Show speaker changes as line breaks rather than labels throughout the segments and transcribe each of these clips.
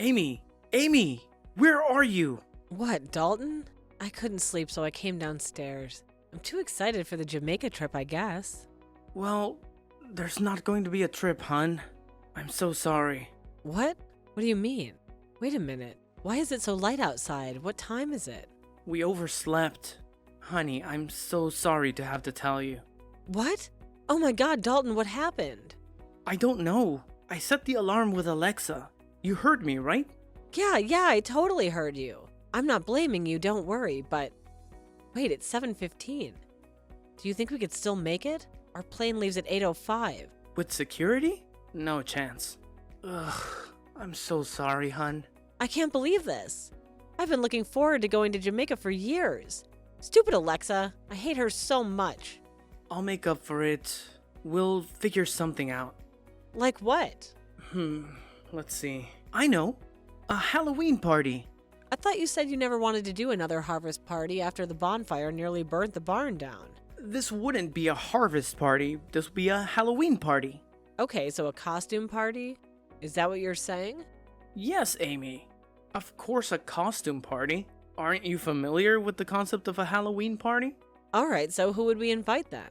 Amy! Amy! Where are you?
What, Dalton? I couldn't sleep, so I came downstairs. I'm too excited for the Jamaica trip, I guess.
Well, there's not going to be a trip, hun. I'm so sorry.
What? What do you mean? Wait a minute. Why is it so light outside? What time is it?
We overslept. Honey, I'm so sorry to have to tell you.
What? Oh my God, Dalton, what happened?
I don't know. I set the alarm with Alexa. You heard me, right?
Yeah, I totally heard you. I'm not blaming you, don't worry, but... Wait, it's 7:15. Do you think we could still make it? Our plane leaves at 8:05.
With security? No chance. Ugh, I'm so sorry, hun.
I can't believe this. I've been looking forward to going to Jamaica for years. Stupid Alexa. I hate her so much.
I'll make up for it. We'll figure something out.
Like what?
Let's see. I know. A Halloween party.
I thought you said you never wanted to do another harvest party after the bonfire nearly burnt the barn down.
This wouldn't be a harvest party. This would be a Halloween party.
Okay, so a costume party? Is that what you're saying?
Yes, Amy. Of course, a costume party. Aren't you familiar with the concept of a Halloween party?
Alright, so who would we invite then?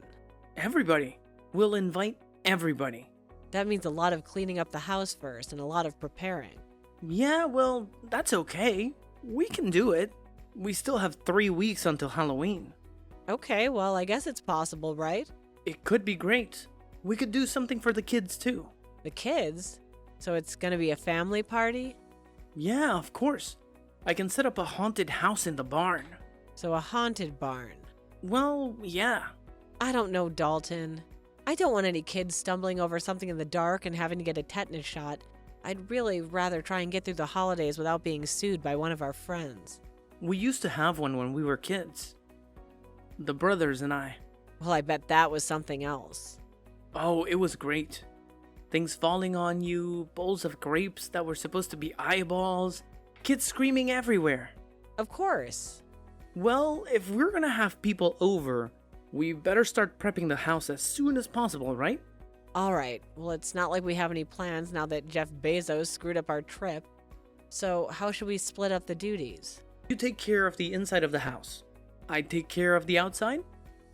Everybody. We'll invite everybody.
That means a lot of cleaning up the house first and a lot of preparing.
Yeah, well, that's okay. We can do it. We still have 3 weeks until Halloween.
Okay, well, I guess it's possible, right?
It could be great. We could do something for the kids too.
The kids? So it's gonna be a family party?
Yeah, of course. I can set up a haunted house in the barn.
So a haunted barn.
Well, yeah.
I don't know, Dalton. I don't want any kids stumbling over something in the dark and having to get a tetanus shot. I'd really rather try and get through the holidays without being sued by one of our friends.
We used to have one when we were kids. The brothers and I.
Well, I bet that was something else.
Oh, it was great. Things falling on you, bowls of grapes that were supposed to be eyeballs, kids screaming everywhere.
Of course.
Well, if we're gonna have people over, we better start prepping the house as soon as possible, right?
Alright, well, it's not like we have any plans now that Jeff Bezos screwed up our trip. So, how should we split up the duties?
You take care of the inside of the house. I take care of the outside?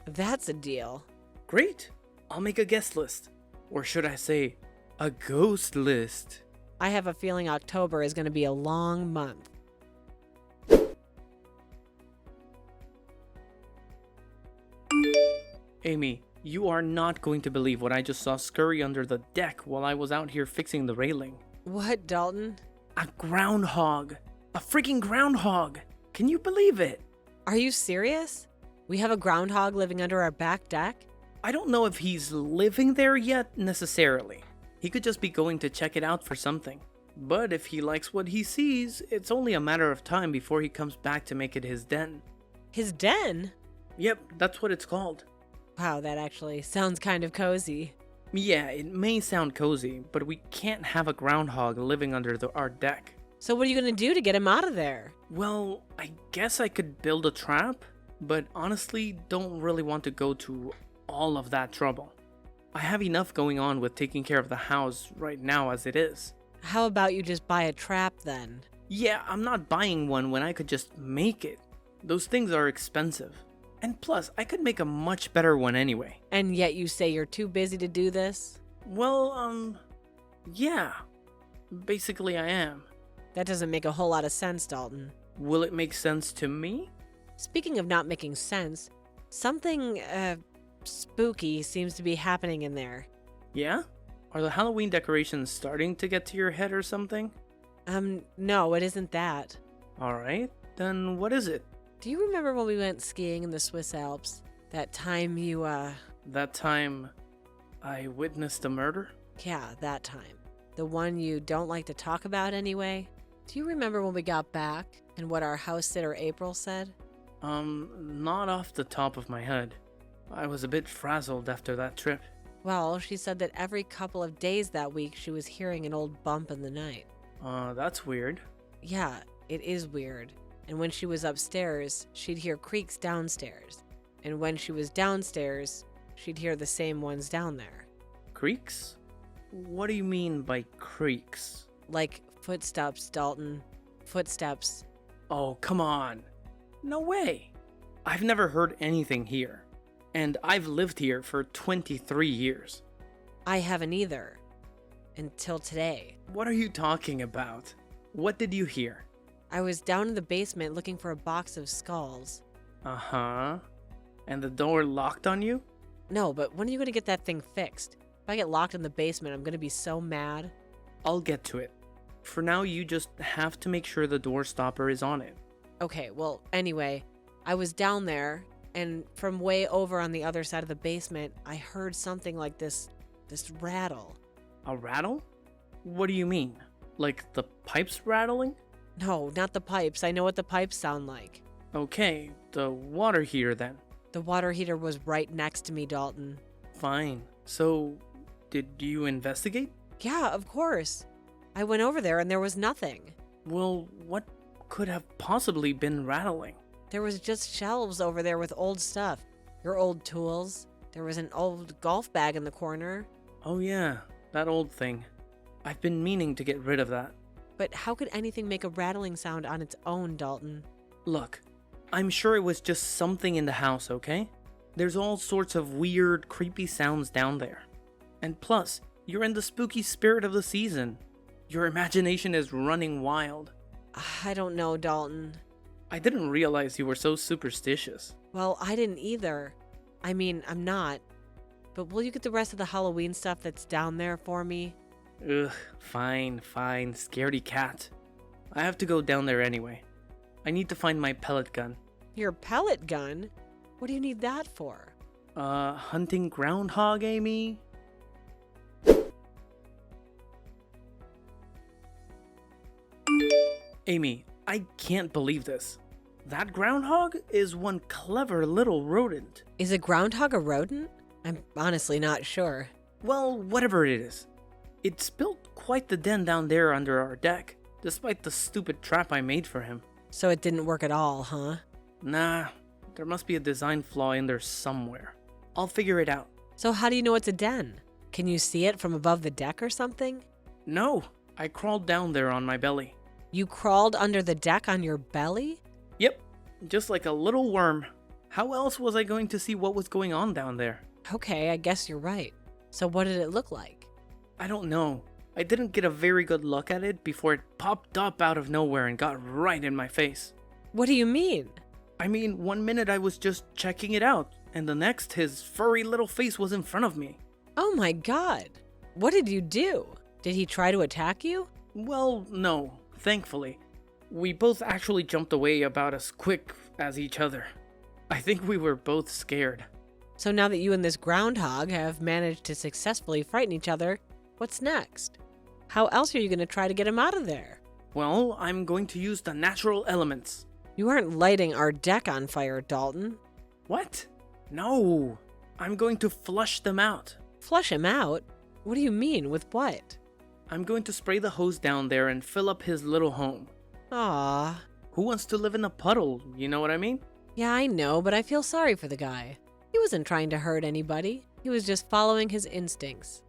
That's a deal.
Great. I'll make a guest list. Or should I say, a ghost list.
I have a feeling October is going to be a long month.
Amy, you are not going to believe what I just saw scurry under the deck while I was out here fixing the railing.
What, Dalton?
A groundhog. A freaking groundhog. Can you believe it?
Are you serious? We have a groundhog living under our back deck?
I don't know if he's living there yet necessarily. He could just be going to check it out for something. But if he likes what he sees, it's only a matter of time before he comes back to make it his den.
His den?
Yep, that's what it's called.
Wow, that actually sounds kind of cozy.
Yeah, it may sound cozy, but we can't have a groundhog living under our deck.
So what are you going to do to get him out of there?
Well, I guess I could build a trap, but honestly don't really want to go to all of that trouble. I have enough going on with taking care of the house right now as it is.
How about you just buy a trap then?
Yeah, I'm not buying one when I could just make it. Those things are expensive. And plus, I could make a much better one anyway.
And yet you say you're too busy to do this?
Well, yeah. Basically I am.
That doesn't make a whole lot of sense, Dalton.
Will it make sense to me?
Speaking of not making sense, something, spooky seems to be happening in there.
Yeah? Are the Halloween decorations starting to get to your head or something?
No, it isn't that.
Alright, then what is it?
Do you remember when we went skiing in the Swiss Alps? That time you,
That time I witnessed a murder?
Yeah, that time. The one you don't like to talk about anyway? Do you remember when we got back and what our house sitter April said?
Not off the top of my head. I was a bit frazzled after that trip.
Well, she said that every couple of days that week she was hearing an old bump in the night.
That's weird.
Yeah, it is weird. And when she was upstairs, she'd hear creaks downstairs. And when she was downstairs, she'd hear the same ones down there.
Creaks? What do you mean by creaks?
Like Footsteps, Dalton. Footsteps.
Oh, come on. No way. I've never heard anything here. And I've lived here for 23 years.
I haven't either. Until today.
What are you talking about? What did you hear?
I was down in the basement looking for a box of skulls.
Uh-huh. And the door locked on you?
No, but when are you going to get that thing fixed? If I get locked in the basement, I'm going to be so mad.
I'll get to it. For now, you just have to make sure the door stopper is on it.
Okay, well, anyway, I was down there, and from way over on the other side of the basement, I heard something like this rattle.
A rattle? What do you mean? Like the pipes rattling?
No, not the pipes. I know what the pipes sound like.
Okay, the water heater then.
The water heater was right next to me, Dalton.
Fine. So, did you investigate?
Yeah, of course. I went over there and there was nothing.
Well, what could have possibly been rattling?
There was just shelves over there with old stuff. Your old tools. There was an old golf bag in the corner.
Oh yeah, that old thing. I've been meaning to get rid of that.
But how could anything make a rattling sound on its own, Dalton?
Look, I'm sure it was just something in the house, okay? There's all sorts of weird, creepy sounds down there. And plus, you're in the spooky spirit of the season. Your imagination is running wild.
I don't know, Dalton.
I didn't realize you were so superstitious.
Well, I didn't either. I mean, I'm not. But will you get the rest of the Halloween stuff that's down there for me?
Ugh, fine, scaredy cat. I have to go down there anyway. I need to find my pellet gun.
Your pellet gun? What do you need that for?
Hunting groundhog, Amy? Amy, I can't believe this. That groundhog is one clever little rodent.
Is a groundhog a rodent? I'm honestly not sure.
Well, whatever it is. It's built quite the den down there under our deck, despite the stupid trap I made for him.
So it didn't work at all, huh?
Nah, there must be a design flaw in there somewhere. I'll figure it out.
So how do you know it's a den? Can you see it from above the deck or something?
No, I crawled down there on my belly.
You crawled under the deck on your belly?
Yep, just like a little worm. How else was I going to see what was going on down there?
Okay, I guess you're right. So what did it look like?
I don't know. I didn't get a very good look at it before it popped up out of nowhere and got right in my face.
What do you mean?
I mean, 1 minute I was just checking it out, and the next his furry little face was in front of me.
Oh my god. What did you do? Did he try to attack you?
Well, no, thankfully. We both actually jumped away about as quick as each other. I think we were both scared.
So now that you and this groundhog have managed to successfully frighten each other, what's next? How else are you going to try to get him out of there?
Well, I'm going to use the natural elements.
You aren't lighting our deck on fire, Dalton.
What? No, I'm going to flush them out.
Flush him out? What do you mean, with what?
I'm going to spray the hose down there and fill up his little home.
Aww.
Who wants to live in a puddle, you know what I mean?
Yeah, I know, but I feel sorry for the guy. He wasn't trying to hurt anybody. He was just following his instincts.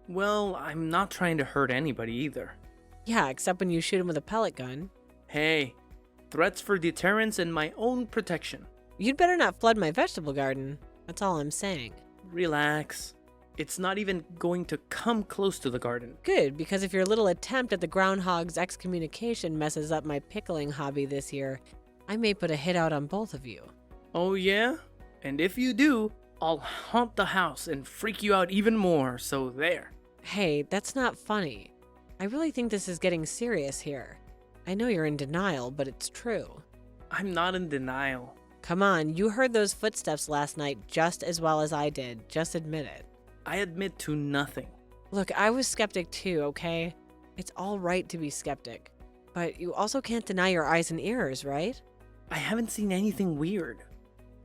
Well, I'm not trying to hurt anybody either.
Yeah, except when you shoot him with a pellet gun.
Hey, threats for deterrence and my own protection.
You'd better not flood my vegetable garden. That's all I'm saying.
Relax. It's not even going to come close to the garden.
Good, because if your little attempt at the groundhog's excommunication messes up my pickling hobby this year, I may put a hit out on both of you.
Oh yeah? And if you do, I'll haunt the house and freak you out even more, so there.
Hey, that's not funny. I really think this is getting serious here. I know you're in denial, but it's true.
I'm not in denial.
Come on, you heard those footsteps last night just as well as I did. Just admit it.
I admit to nothing.
Look, I was skeptic too, okay? It's all right to be skeptic. But you also can't deny your eyes and ears, right?
I haven't seen anything weird.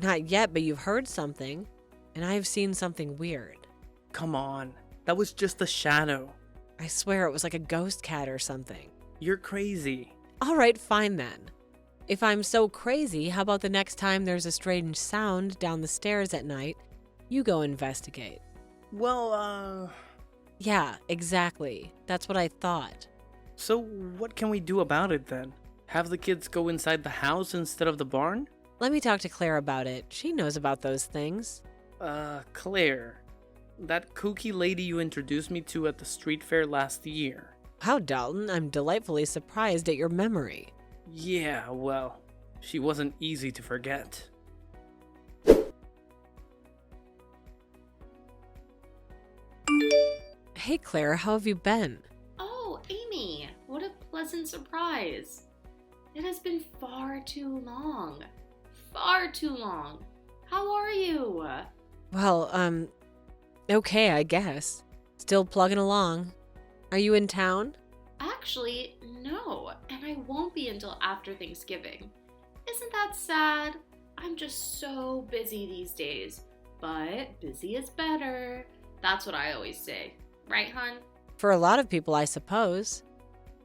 Not yet, but you've heard something. And I've seen something weird.
Come on, that was just a shadow.
I swear it was like a ghost cat or something.
You're crazy.
All right, fine then. If I'm so crazy, how about the next time there's a strange sound down the stairs at night, you go investigate?
Well,
Yeah, exactly. That's what I thought.
So, what can we do about it then? Have the kids go inside the house instead of the barn?
Let me talk to Claire about it. She knows about those things.
Claire. That kooky lady you introduced me to at the street fair last year.
Wow, Dalton, I'm delightfully surprised at your memory.
Yeah, well, she wasn't easy to forget.
Hey, Claire, how have you been?
Oh, Amy, what a pleasant surprise. It has been far too long. Far too long. How are you?
Well, okay, I guess. Still plugging along. Are you in town?
Actually, no, and I won't be until after Thanksgiving. Isn't that sad? I'm just so busy these days, but busy is better. That's what I always say. Right, hon?
For a lot of people, I suppose.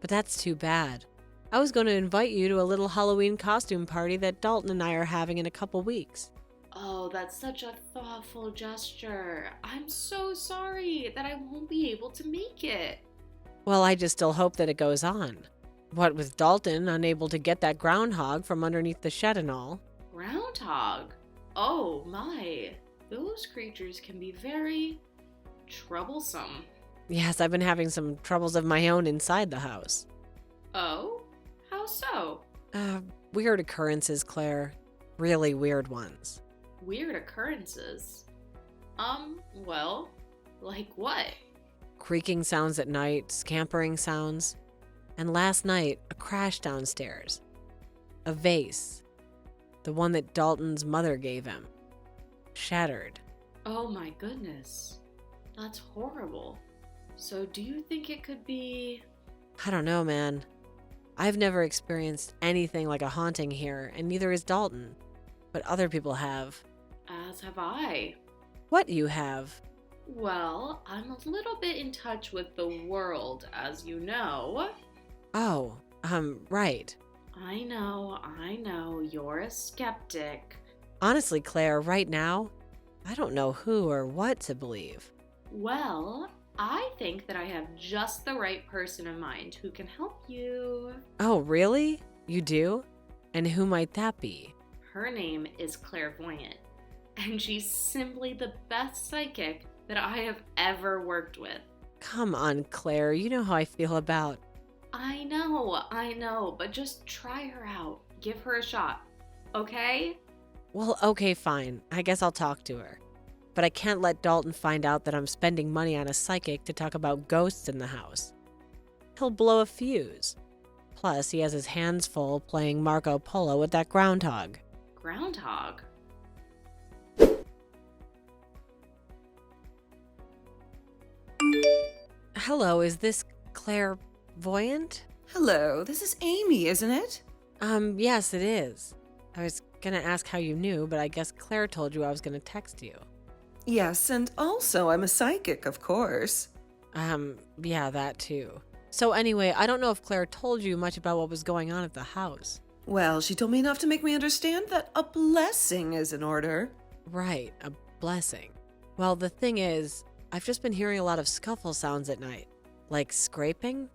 But that's too bad. I was going to invite you to a little Halloween costume party that Dalton and I are having in a couple weeks.
Oh, that's such a thoughtful gesture. I'm so sorry that I won't be able to make it.
Well, I just still hope that it goes on. What with Dalton unable to get that groundhog from underneath the shed and all.
Groundhog? Oh my. Those creatures can be very troublesome.
Yes, I've been having some troubles of my own inside the house.
Oh? How so?
Weird occurrences, Claire. Really weird ones.
Weird occurrences? Well, like what?
Creaking sounds at night, scampering sounds. And last night, a crash downstairs. A vase. The one that Dalton's mother gave him. Shattered.
Oh my goodness. That's horrible. So do you think it could be...
I don't know, man. I've never experienced anything like a haunting here, and neither has Dalton. But other people have.
As have I.
What you have?
Well, I'm a little bit in touch with the world, as you know.
Oh, right.
I know, you're a skeptic.
Honestly, Claire, right now, I don't know who or what to believe.
Well, I think that I have just the right person in mind who can help you.
Oh, really? You do? And who might that be?
Her name is Clairvoyant, and she's simply the best psychic that I have ever worked with.
Come on, Claire, you know how I feel about...
I know, but just try her out. Give her a shot, okay?
Well, okay, fine. I guess I'll talk to her. But I can't let Dalton find out that I'm spending money on a psychic to talk about ghosts in the house. He'll blow a fuse. Plus, he has his hands full playing Marco Polo with that groundhog.
Groundhog?
Hello, is this Clairvoyant?
Hello, this is Amy, isn't it?
Yes, it is. I was gonna ask how you knew, but I guess Claire told you I was gonna text you.
Yes, and also I'm a psychic, of course.
Yeah, that too. So anyway, I don't know if Claire told you much about what was going on at the house.
Well, she told me enough to make me understand that a blessing is in order.
Right, a blessing. Well, the thing is, I've just been hearing a lot of scuffle sounds at night. Like scraping?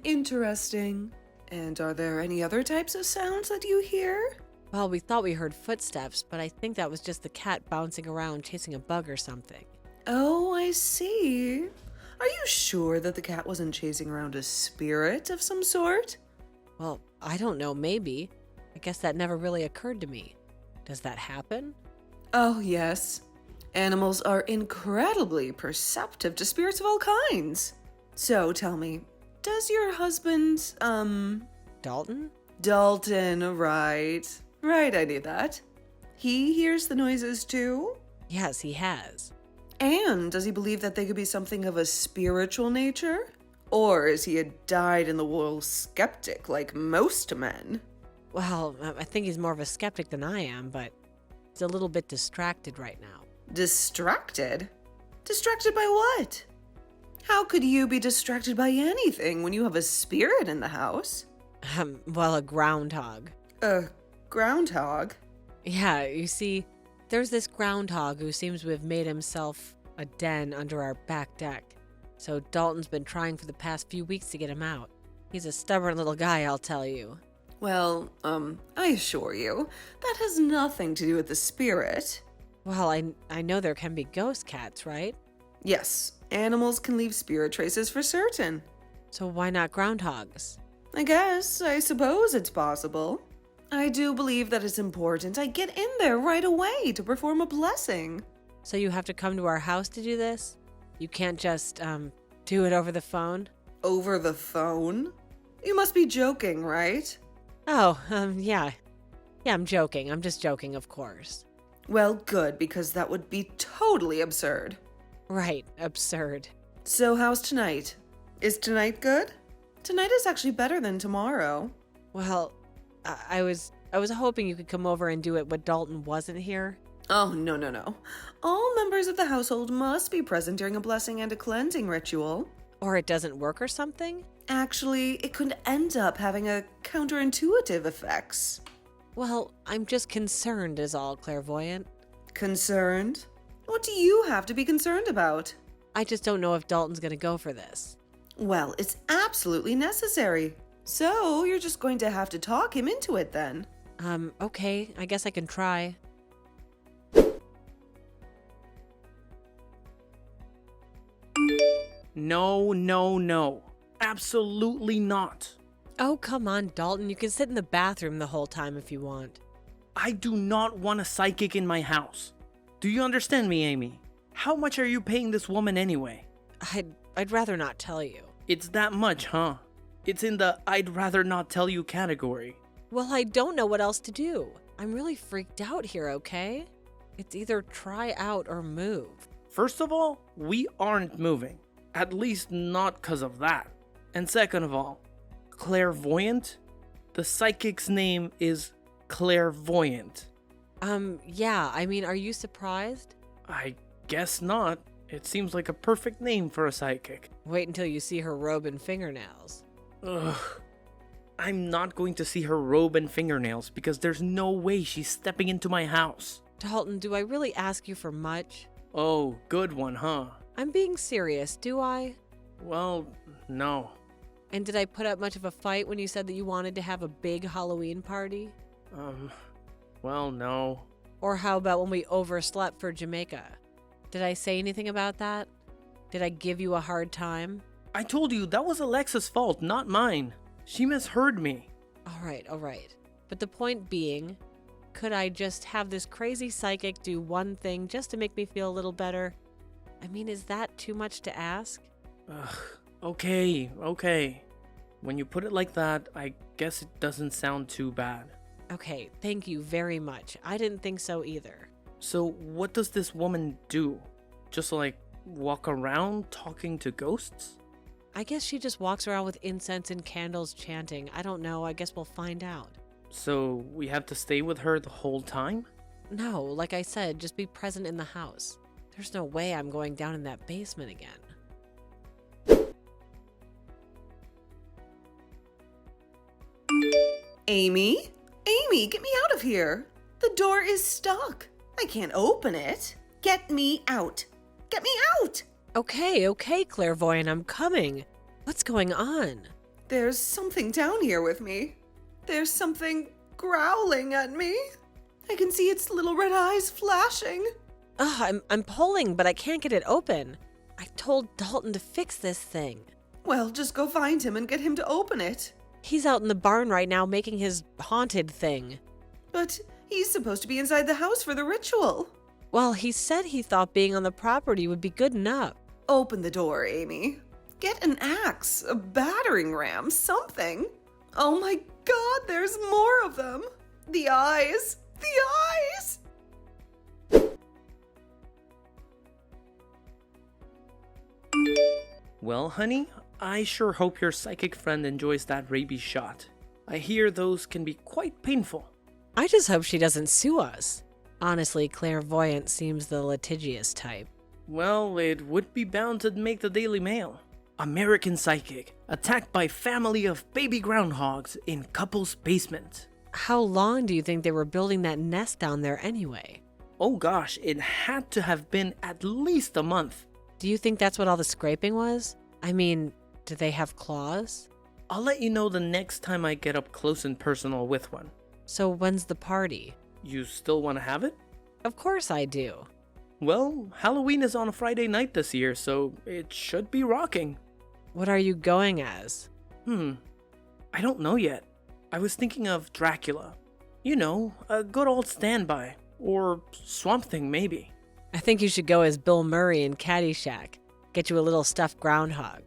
Interesting. And are there any other types of sounds that you hear?
Well, we thought we heard footsteps, but I think that was just the cat bouncing around chasing a bug or something.
Oh, I see. Are you sure that the cat wasn't chasing around a spirit of some sort?
Well, I don't know, maybe. I guess that never really occurred to me. Does that happen?
Oh, yes. Animals are incredibly perceptive to spirits of all kinds. So tell me, does your husband,
Dalton?
Dalton, right. Right, I knew that. He hears the noises too?
Yes, he has.
And does he believe that they could be something of a spiritual nature? Or is he a dyed-in-the-wool skeptic like most men?
Well, I think he's more of a skeptic than I am, but he's a little bit distracted right now.
Distracted? Distracted by what? How could you be distracted by anything when you have a spirit in the house?
Well, a groundhog.
A groundhog?
Yeah, you see, there's this groundhog who seems to have made himself a den under our back deck. So Dalton's been trying for the past few weeks to get him out. He's a stubborn little guy, I'll tell you.
Well, I assure you, that has nothing to do with the spirit.
Well, I know there can be ghost cats, right?
Yes, animals can leave spirit traces for certain.
So why not groundhogs?
I suppose it's possible. I do believe that it's important I get in there right away to perform a blessing.
So you have to come to our house to do this? You can't just, do it over the phone?
Over the phone? You must be joking, right?
Oh, yeah. Yeah, I'm joking. I'm just joking, of course.
Well, good, because that would be totally absurd.
Right, absurd.
So how's tonight? Is tonight good? Tonight is actually better than tomorrow.
Well, I was hoping you could come over and do it when Dalton wasn't here.
Oh, no. All members of the household must be present during a blessing and a cleansing ritual.
Or it doesn't work or something?
Actually, it could end up having a counterintuitive effects.
Well, I'm just concerned is all, clairvoyant.
Concerned? What do you have to be concerned about?
I just don't know if Dalton's gonna go for this.
Well, it's absolutely necessary. So, you're just going to have to talk him into it then.
Okay, I guess I can try.
No. Absolutely not.
Oh, come on, Dalton. You can sit in the bathroom the whole time if you want.
I do not want a psychic in my house. Do you understand me, Amy? How much are you paying this woman anyway?
I'd rather not tell you.
It's that much, huh? It's in the I'd rather not tell you category.
Well, I don't know what else to do. I'm really freaked out here, okay? It's either try out or move.
First of all, we aren't moving. At least not because of that. And second of all, clairvoyant? The psychic's name is Clairvoyant.
Yeah, I mean, are you surprised?
I guess not. It seems like a perfect name for a psychic.
Wait until you see her robe and fingernails.
Ugh. I'm not going to see her robe and fingernails because there's no way she's stepping into my house.
Dalton, do I really ask you for much?
Oh, good one, huh?
I'm being serious, do I?
Well, no.
And did I put up much of a fight when you said that you wanted to have a big Halloween party?
Well, no.
Or how about when we overslept for Jamaica? Did I say anything about that? Did I give you a hard time?
I told you that was Alexa's fault, not mine. She misheard me.
All right. But the point being, could I just have this crazy psychic do one thing just to make me feel a little better? I mean, is that too much to ask?
Ugh, okay. When you put it like that, I guess it doesn't sound too bad.
Okay, thank you very much. I didn't think so either.
So what does this woman do? Just like walk around talking to ghosts?
I guess she just walks around with incense and candles chanting. I don't know. I guess we'll find out.
So we have to stay with her the whole time?
No, like I said, just be present in the house. There's no way I'm going down in that basement again.
Amy, get me out of here. The door is stuck. I can't open it. Get me out. Get me out!
Okay, clairvoyant, I'm coming. What's going on?
There's something down here with me. There's something growling at me. I can see its little red eyes flashing.
I'm pulling, but I can't get it open. I told Dalton to fix this thing.
Well, just go find him and get him to open it.
He's out in the barn right now making his haunted thing.
But he's supposed to be inside the house for the ritual.
Well, he said he thought being on the property would be good enough.
Open the door, Amy. Get an axe, a battering ram, something. Oh my God, there's more of them. The eyes.
Well, honey, I sure hope your psychic friend enjoys that rabies shot. I hear those can be quite painful.
I just hope she doesn't sue us. Honestly, clairvoyant seems the litigious type.
Well, it would be bound to make the Daily Mail. American psychic attacked by family of baby groundhogs in couple's basement.
How long do you think they were building that nest down there anyway?
Oh gosh, it had to have been at least a month.
Do you think that's what all the scraping was? I mean, do they have claws?
I'll let you know the next time I get up close and personal with one.
So when's the party?
You still want to have it?
Of course I do.
Well, Halloween is on a Friday night this year, so it should be rocking.
What are you going as?
I don't know yet. I was thinking of Dracula. You know, a good old standby. Or Swamp Thing, maybe.
I think you should go as Bill Murray in Caddyshack. Get you a little stuffed groundhog.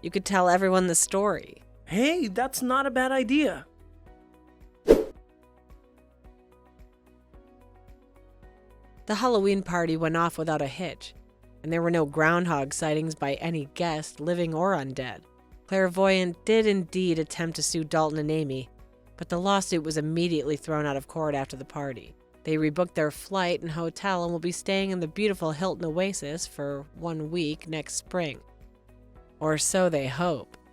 You could tell everyone the story.
Hey, that's not a bad idea.
The Halloween party went off without a hitch, and there were no groundhog sightings by any guest, living or undead. Clairvoyant did indeed attempt to sue Dalton and Amy, but the lawsuit was immediately thrown out of court after the party. They rebooked their flight and hotel and will be staying in the beautiful Hilton Oasis for 1 week next spring. Or so they hope.